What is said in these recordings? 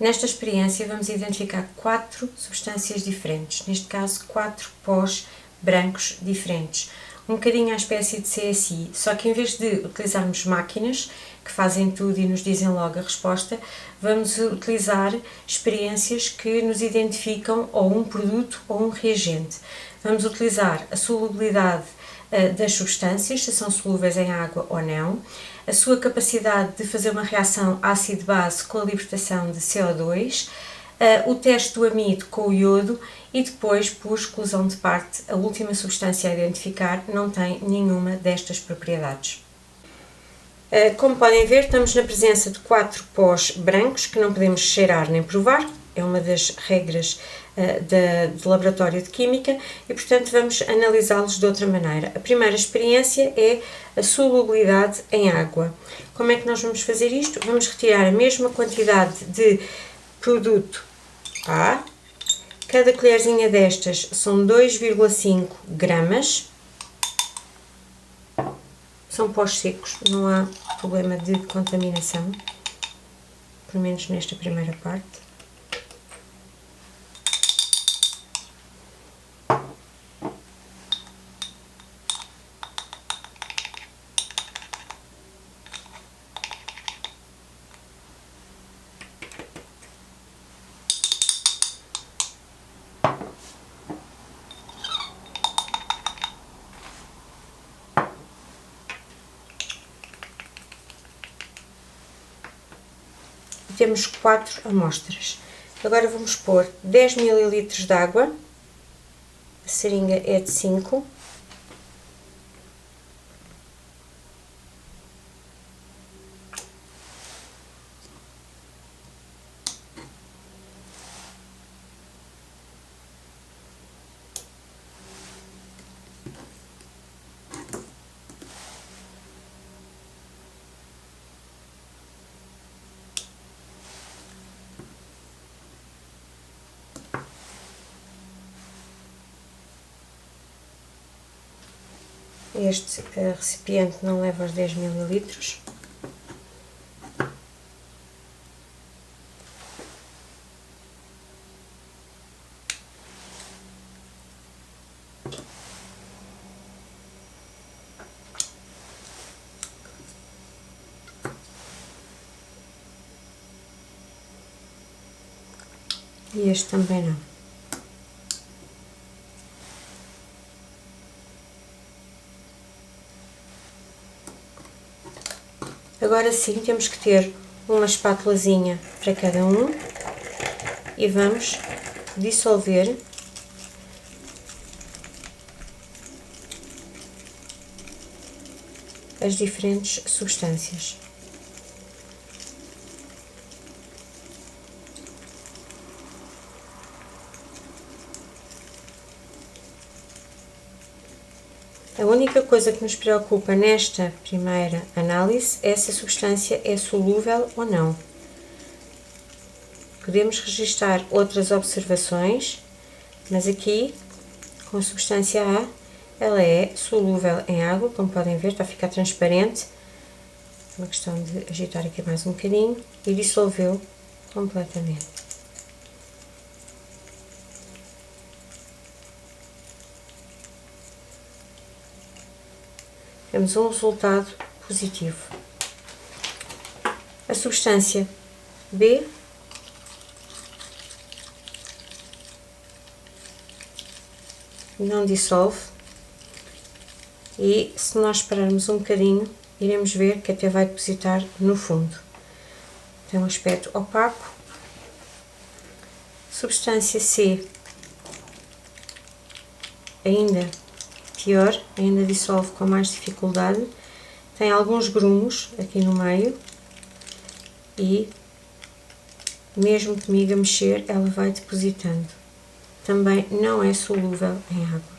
Nesta experiência vamos identificar 4 substâncias diferentes, neste caso 4 pós brancos diferentes, um bocadinho à espécie de CSI, só que em vez de utilizarmos máquinas que fazem tudo e nos dizem logo a resposta, vamos utilizar experiências que nos identificam ou um produto ou um reagente. Vamos utilizar a solubilidade das substâncias, se são solúveis em água ou não, a sua capacidade de fazer uma reação ácido-base com a libertação de CO2, o teste do amido com o iodo e depois, por exclusão de parte, a última substância a identificar não tem nenhuma destas propriedades. Como podem ver, estamos na presença de 4 pós brancos que não podemos cheirar nem provar, é uma das regras de laboratório de química e, portanto, vamos analisá-los de outra maneira. A primeira experiência é a solubilidade em água. Como é que nós vamos fazer isto? Vamos retirar a mesma quantidade de produto A, cada colherzinha destas são 2,5 gramas, são pós secos, não há problema de contaminação, pelo menos nesta primeira parte. Temos 4 amostras. Agora vamos pôr 10 ml de água, a seringa é de 5. Este recipiente não leva os 10 ml. E este também não. Agora sim, temos que ter uma espátulazinha para cada um e vamos dissolver as diferentes substâncias. A única coisa que nos preocupa nesta primeira análise é se a substância é solúvel ou não. Podemos registar outras observações, mas aqui, com a substância A, ela é solúvel em água, como podem ver, está a ficar transparente. É uma questão de agitar aqui mais um bocadinho e dissolveu completamente. Temos um resultado positivo. A substância B não dissolve e, se nós esperarmos um bocadinho, iremos ver que até vai depositar no fundo. Tem um aspecto opaco. Substância C ainda pior, ainda dissolve com mais dificuldade, tem alguns grumos aqui no meio e mesmo comigo a mexer ela vai depositando. Também não é solúvel em água.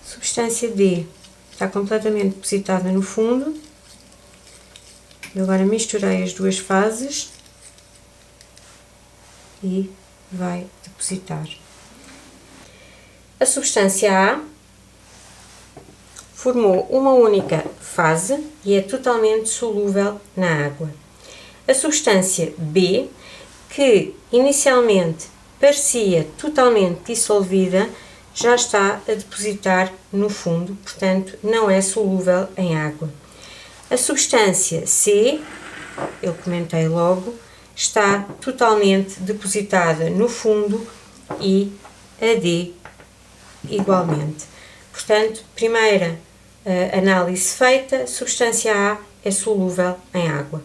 Substância D está completamente depositada no fundo. Eu agora misturei as duas fases e vai depositar. A substância A formou uma única fase e é totalmente solúvel na água. A substância B, que inicialmente parecia totalmente dissolvida, já está a depositar no fundo, portanto não é solúvel em água. A substância C, eu comentei logo, está totalmente depositada no fundo e a D igualmente. Portanto, primeira análise feita, substância A é solúvel em água.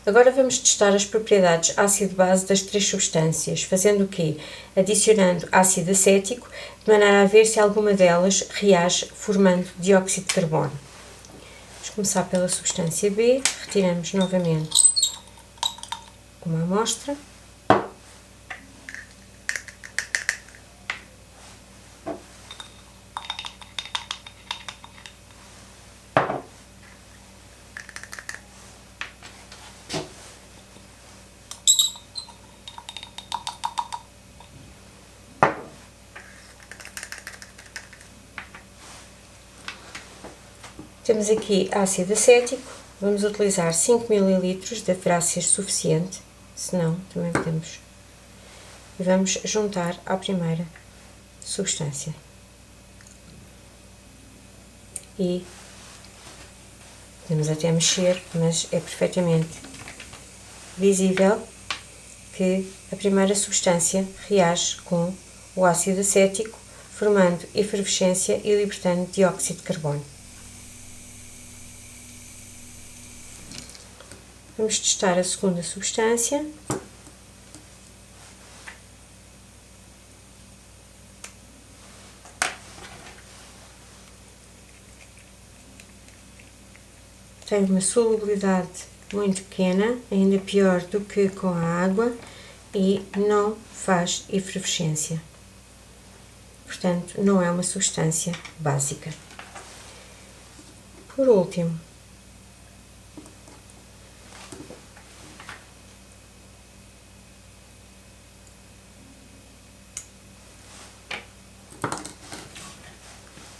Agora vamos testar as propriedades ácido-base das três substâncias, fazendo o quê? Adicionando ácido acético, de maneira a ver se alguma delas reage formando dióxido de carbono. Vamos começar pela substância B, retiramos novamente uma amostra. Temos aqui ácido acético, vamos utilizar 5 ml, deverá ser suficiente, se não, também podemos. E vamos juntar à primeira substância. E podemos até mexer, mas é perfeitamente visível que a primeira substância reage com o ácido acético, formando efervescência e libertando dióxido de carbono. Vamos testar a segunda substância. Tem uma solubilidade muito pequena, ainda pior do que com a água, e não faz efervescência. Portanto, não é uma substância básica. Por último,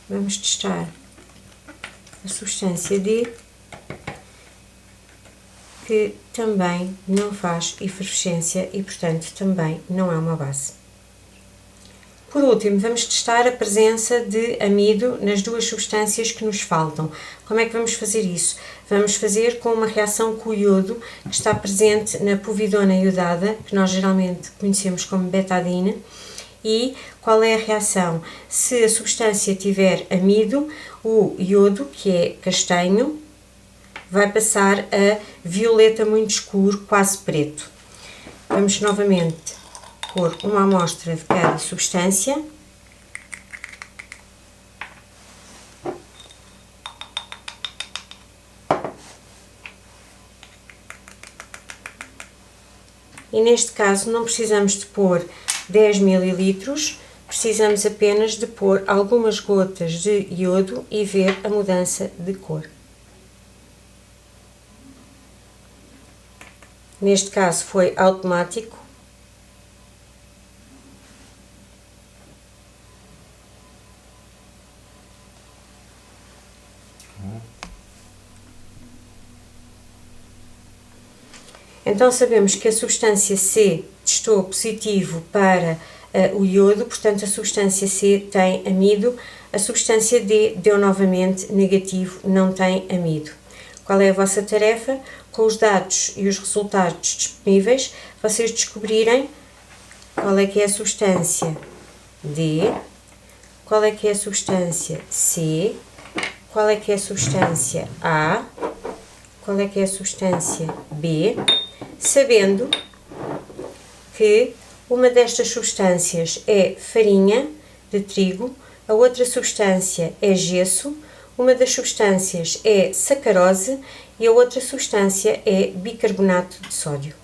vamos testar a substância D, que também não faz efervescência e, portanto, também não é uma base. Por último, vamos testar a presença de amido nas duas substâncias que nos faltam. Como é que vamos fazer isso? Vamos fazer com uma reação com o iodo, que está presente na povidona iodada, que nós geralmente conhecemos como betadine. E qual é a reação? Se a substância tiver amido, o iodo, que é castanho, vai passar a violeta muito escuro, quase preto. Vamos novamente pôr uma amostra de cada substância. E neste caso não precisamos de pôr 10 ml, precisamos apenas de pôr algumas gotas de iodo e ver a mudança de cor. Neste caso foi automático. Então sabemos que a substância C testou positivo para o iodo, portanto a substância C tem amido, a substância D deu novamente negativo, não tem amido. Qual é a vossa tarefa? Com os dados e os resultados disponíveis, vocês descobrirem qual é que é a substância D, qual é que é a substância C, qual é que é a substância A, qual é que é a substância B, sabendo que uma destas substâncias é farinha de trigo, a outra substância é gesso, uma das substâncias é sacarose e a outra substância é bicarbonato de sódio.